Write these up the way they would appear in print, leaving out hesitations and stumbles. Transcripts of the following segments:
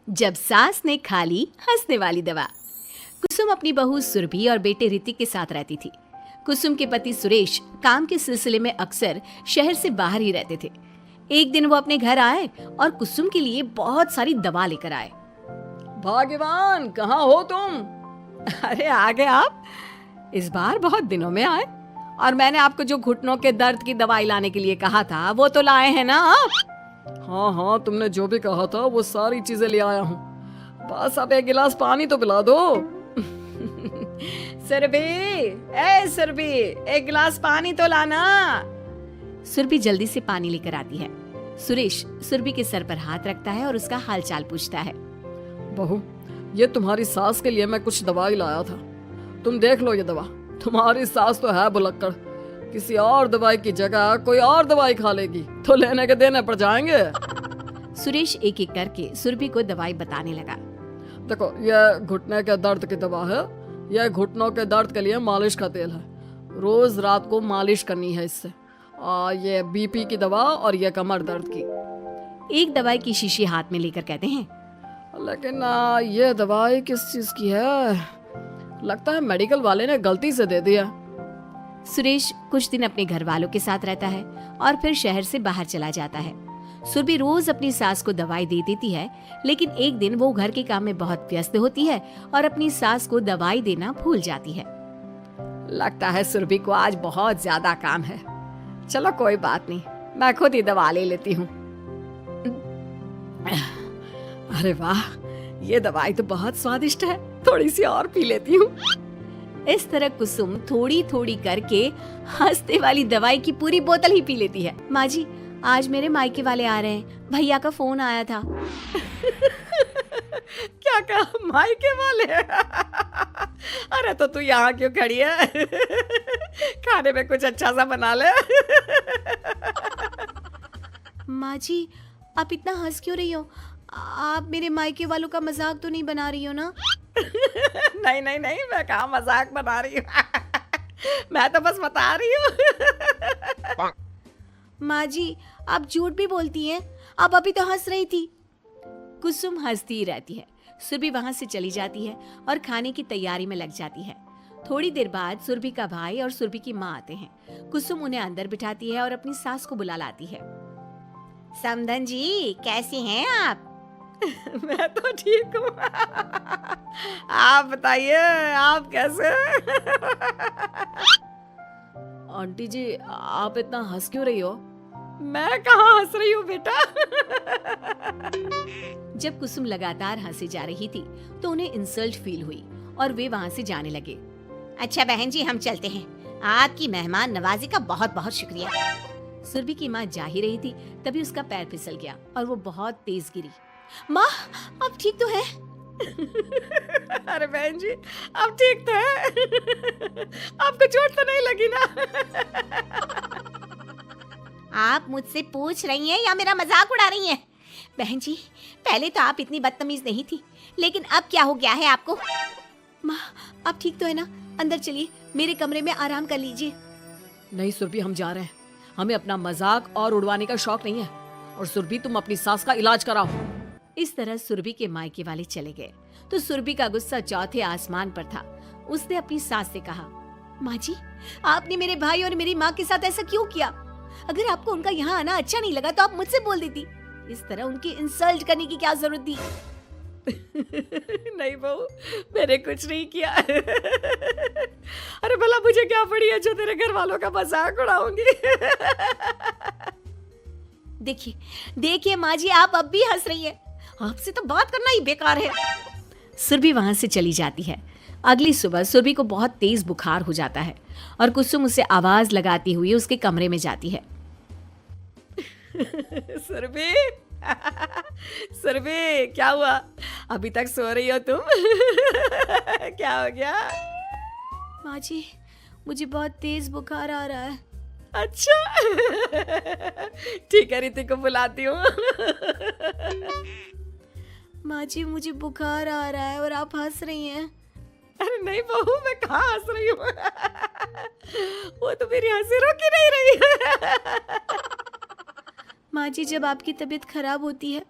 जब सास ने खा ली हंसने वाली दवा। कुसुम अपनी बहू सुरभि और बेटे ऋतिक के साथ रहती थी। कुसुम के पति सुरेश काम के सिलसिले में अक्सर शहर से बाहर ही रहते थे। एक दिन वो अपने घर आए और कुसुम के लिए बहुत सारी दवा लेकर आए। भाग्यवान, कहाँ हो तुम? अरे आ गए आप। इस बार बहुत दिनों में आए, और मैंने आपको जो घुटनों के दर्द की दवाई लाने के लिए कहा था वो तो लाए हैं ना आप? हाँ हाँ, तुमने जो भी कहा था वो सारी चीजें ले आया हूँ। बस अब एक गिलास पानी तो पिला दो। सुरभि, एक गिलास पानी तो लाना। सुरभि जल्दी से पानी लेकर आती है। सुरेश सुरभि के सर पर हाथ रखता है और उसका हालचाल पूछता है। बहू, ये तुम्हारी सास के लिए मैं कुछ दवाई लाया था, तुम देख लो ये दवा। तुम्हारी सास तो है बुलक्कड़, किसी और दवाई की जगह कोई और दवाई खा लेगी तो लेने के देने पड़ जाएंगे। सुरेश एक एक करके सुरभि को दवाई बताने लगा। देखो, ये घुटने के दर्द की दवा है, यह घुटनों के दर्द के लिए मालिश का तेल है, रोज रात को मालिश करनी है इससे। ये बीपी की दवा और ये कमर दर्द की। एक दवाई की शीशी हाथ में लेकर कहते हैं। लेकिन ये दवाई किस चीज की है? लगता है मेडिकल वाले ने गलती से दे दिया। सुरेश कुछ दिन अपने घर वालों के साथ रहता है और फिर शहर से बाहर चला जाता है। सुरभि रोज अपनी सास को दवाई दे देती है, लेकिन एक दिन वो घर के काम में बहुत व्यस्त होती है और अपनी सास को दवाई देना भूल जाती है। लगता है सुरभि को आज बहुत ज्यादा काम है। चलो कोई बात नहीं, मैं खुद ही दवा ले लेती हूँ। अरे वाह, ये दवाई तो बहुत स्वादिष्ट है, थोड़ी सी और पी लेती हूँ। इस तरह कुसुम थोड़ी थोड़ी करके हंसने वाली दवाई की पूरी बोतल ही पी लेती है। माँ जी, आज मेरे मायके वाले आ रहे हैं, भैया का फोन आया था। क्या कहा, मायके वाले? अरे तो तू यहाँ क्यों खड़ी है? खाने में कुछ अच्छा सा बना ले। माँ जी, आप इतना हंस क्यों रही हो? आप मेरे मायके वालों का मजाक तो नहीं बना रही हो ना? नहीं नहीं नहीं, मैं कहाँ मजाक बना रही हूँ। मैं तो बस बता रही हूँ। माँ जी, आप झूठ भी बोलती हैं, आप अभी तो हंस रही थी। कुसुम हंसती ही रहती है। सुरभि वहां से चली जाती है और खाने की तैयारी में लग जाती है। थोड़ी देर बाद सुरभि का भाई और सुरभि की माँ आते हैं। कुसुम उन्हें अंदर बिठाती है और अपनी सास को बुला लाती है। समधन जी, कैसी हैं आप? मैं तो ठीक हूँ। आप बताइए, आप कैसे? आंटी जी, आप इतना हंस क्यों रही हो? मैं कहाँ हंस रही हूँ बेटा। जब कुसुम लगातार हंसी जा रही थी तो उन्हें इंसल्ट फील हुई और वे वहां से जाने लगे। अच्छा बहन जी, हम चलते हैं, आपकी मेहमान नवाजी का बहुत बहुत शुक्रिया। सुरभि की माँ जा ही रही थी, तभी उसका पैर फिसल गया और वो बहुत तेज गिरी। माँ, आप ठीक तो है? अरे बहन जी, अब ठीक तो है। आपको चोट तो नहीं लगी ना? आप मुझसे पूछ रही हैं या मेरा मजाक उड़ा रही हैं? बहन जी, पहले तो आप इतनी बदतमीज नहीं थी, लेकिन अब क्या हो गया है आपको? माँ, आप ठीक तो है ना? अंदर चलिए, मेरे कमरे में आराम कर लीजिए। नहीं सुरभि, हम जा रहे हैं, हमें अपना मजाक और उड़वाने का शौक नहीं है। और सुरभि, तुम अपनी सास का इलाज कराओ। इस तरह सुरभि के मायके वाले चले गए तो सुरभि का गुस्सा चौथे आसमान पर था। उसने अपनी सास से कहा, माँ जी, आपने मेरे भाई और मेरी माँ के साथ ऐसा क्यों किया? अगर आपको उनका यहाँ आना अच्छा नहीं लगा तो आप मुझसे बोल देती। इस तरह उनकी इंसल्ट करने की क्या जरूरत थी? नहीं बहू, मैंने कुछ नहीं किया। अरे भला मुझे क्या पड़ी है जो तेरे घर वालों का मजाक उड़ाऊंगी? देखिए देखिए माँ जी, आप अब भी हंस रही है, आपसे तो बात करना ही बेकार है। सुरभि वहां से चली जाती है। अगली सुबह सुरभि को बहुत तेज बुखार हो जाता है और कुसुम उसे आवाज लगाती हुई उसके कमरे में जाती है। सुरभि, सुरभि, क्या हुआ? अभी तक सो रही हो तुम? क्या हो गया? माँ जी, मुझे बहुत तेज बुखार आ रहा है। अच्छा, ठीक है, ऋतिक को बुलाती हूँ। माँ जी, मुझे बुखार आ रहा है और आप हंस रही हैं। अरे नहीं बहू, मैं कहाँ हंस रही हूँ? वो तो मेरी हंसी रोक ही नहीं रही है। माँ जी, जब आपकी तबीयत खराब होती है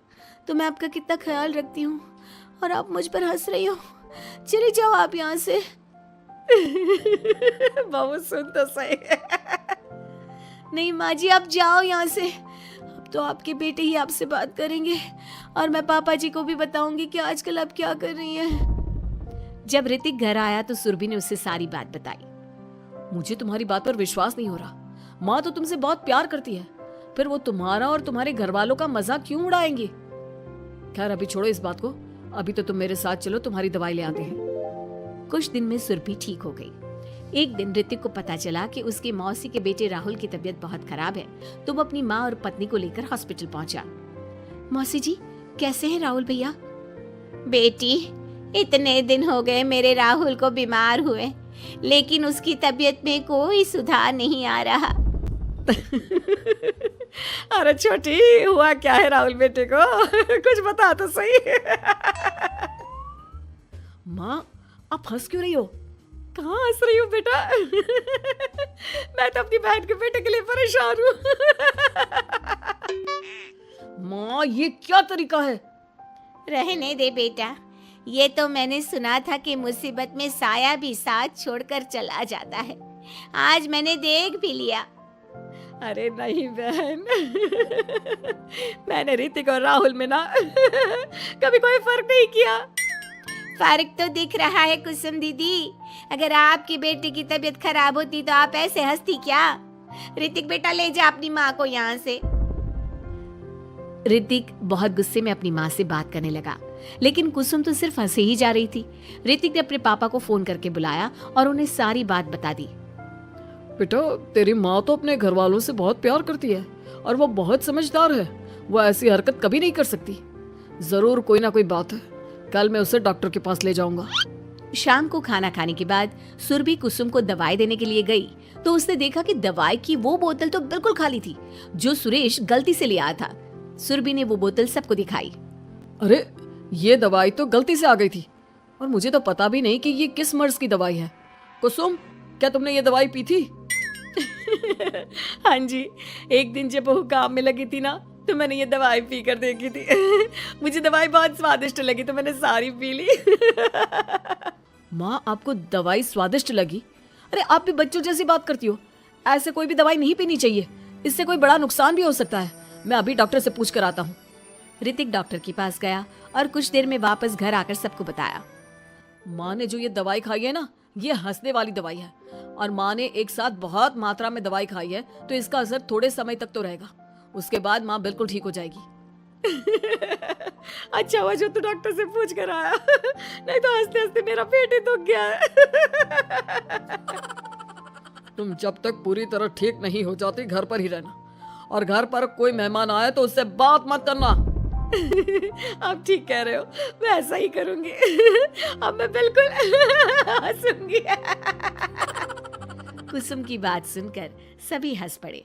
तो मैं आपका कितना ख्याल रखती हूँ और आप मुझ पर हंस रही हो। चले जाओ आप यहाँ से। बहू सुन तो सही। नहीं माँ जी, आप जाओ यहाँ से। अब तो आपके बेटे ही आपसे बात करेंगे और मैं पापा जी को भी बताऊंगी कि आजकल आप क्या कर रही हैं। जब ऋतिक घर आया तो सुरभि ने उससे सारी बात बताई। मुझे तुम्हारी बात पर विश्वास नहीं हो रहा। माँ तो तुमसे बहुत प्यार करती है, फिर वो तुम्हारा और तुम्हारे घर वालों का मजाक क्यों उड़ाएंगी? खैर अभी छोड़ो इस बात को, अभी तो तुम मेरे साथ चलो, तुम्हारी दवाई ले आते हैं। कुछ दिन में सुरभि ठीक हो गई। एक दिन ऋतिक को पता चला कि उसके मौसी के बेटे राहुल की तबीयत बहुत खराब है, तो वो अपनी माँ और पत्नी को लेकर हॉस्पिटल पहुंचा। मौसी जी, कैसे हैं राहुल भैया? बेटी, इतने दिन हो गए मेरे राहुल को बीमार हुए, लेकिन उसकी तबीयत में कोई सुधार नहीं आ रहा। अरे छोटी, हुआ क्या है राहुल बेटे को? कुछ बता तो सही। माँ, आप हंस क्यों रही हो? कहाँ हंस रही हो बेटा? मैं तो अपनी बहन के बेटे के लिए परेशान हूँ। माँ, ये क्या तरीका है? रहने दे बेटा, ये तो मैंने सुना था कि मुसीबत में साया भी साथ छोड़कर चला जाता है। आज मैंने देख भी लिया। अरे नहीं बहन, मैंने ऋतिक और राहुल में ना कभी कोई फर्क नहीं किया। फर्क तो दिख रहा है कुसुम दीदी। अगर आपकी बेटी की तबीयत खराब होती तो आप ऐसे हंसती क्या? ऋतिक बेटा, ले जा अपनी माँ को यहाँ से। ऋतिक बहुत गुस्से में अपनी माँ से बात करने लगा, लेकिन कुसुम तो सिर्फ हंसे ही जा रही थी। ऋतिक ने अपने पापा को फोन करके बुलाया और उन्हें सारी बात बता दी। बेटा, तेरी माँ तो अपने घर वालों से बहुत प्यार करती है और वो बहुत समझदार है। वो ऐसी हरकत कभी नहीं कर सकती। जरूर कोई ना कोई बात है। कल मैं उसे डॉक्टर के पास ले जाऊंगा। शाम को खाना खाने के बाद सुरभि कुसुम को दवाई देने के लिए गई तो उसने देखा कि दवाई की वो बोतल तो बिल्कुल खाली थी जो सुरेश गलती से ले आया था। सुरभि ने वो बोतल सबको दिखाई। अरे, ये दवाई तो गलती से आ गई थी और मुझे तो पता भी नहीं कि ये किस मर्ज की दवाई है। कुसुम, क्या तुमने ये दवाई पी थी? हाँ जी, एक दिन जब बहू काम में लगी थी ना, तो मैंने ये दवाई पी कर देखी थी। मुझे दवाई बहुत स्वादिष्ट लगी तो मैंने सारी पी ली। माँ, आपको दवाई स्वादिष्ट लगी? अरे आप भी बच्चों जैसी बात करती हो। ऐसे कोई भी दवाई नहीं पीनी चाहिए, इससे कोई बड़ा नुकसान भी हो सकता है। मैं अभी डॉक्टर से पूछ कर आता हूँ। ऋतिक डॉक्टर के पास गया और कुछ देर में वापस घर आकर सबको बताया। माँ ने जो ये दवाई खाई है ना, ये हंसने वाली दवाई है और माँ ने एक साथ बहुत मात्रा में दवाई खाई है, तो इसका असर थोड़े समय तक तो रहेगा। उसके बाद माँ बिल्कुल ठीक हो जाएगी। अच्छा हुआ जो तू डॉक्टर से पूछ कर आया, नहीं तो हंसते हंसते मेरा पेट ही दुख गया है। तुम जब तक पूरी तरह ठीक नहीं हो जाती घर पर ही रहना, और घर पर कोई मेहमान आए तो उससे बात मत करना। आप ठीक कह रहे हो, मैं ऐसा ही करूंगी। अब मैं बिल्कुल हंसूंगी। कुसुम की बात सुनकर सभी हंस पड़े।